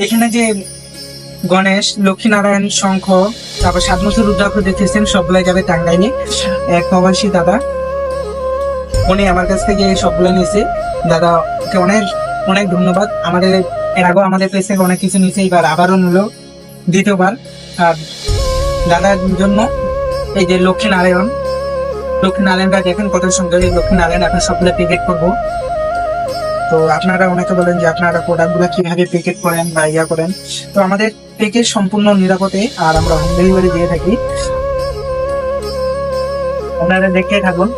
এখানে যে গণেশ, লক্ষ্মীনারায়ণ, শঙ্খ, তারপর 7 বছর রুদ্রাক্ষ দেখতেছেন, সবগুলাই যাবে টাঙ্গাইলে। এক প্রবাসী দাদা, উনি আমার কাছ থেকে সবগুলো নিয়েছে। দাদাকে অনেক অনেক ধন্যবাদ। আমাদের এর আগেও আমাদের পেজ থেকে অনেক কিছু নিয়েছে, এবার আবারও নিল দ্বিতীয়বার। আর দাদার জন্য এই যে লক্ষ্মীনারায়ণটা দেখেন কত সুন্দর। এই লক্ষ্মীনারায়ণ এখন সবগুলো প্যাকেট করবো। তো আপনারা অনেকে বলেন যে আপনারা প্রোডাক্ট গুলা কিভাবে প্যাকেট করেন বা ইয়া করেন। তো আমাদের প্যাকেট সম্পূর্ণ নিরাপদে, আর আমরা হোম ডেলিভারি দিয়ে থাকি। আপনারা দেখতে থাকুন।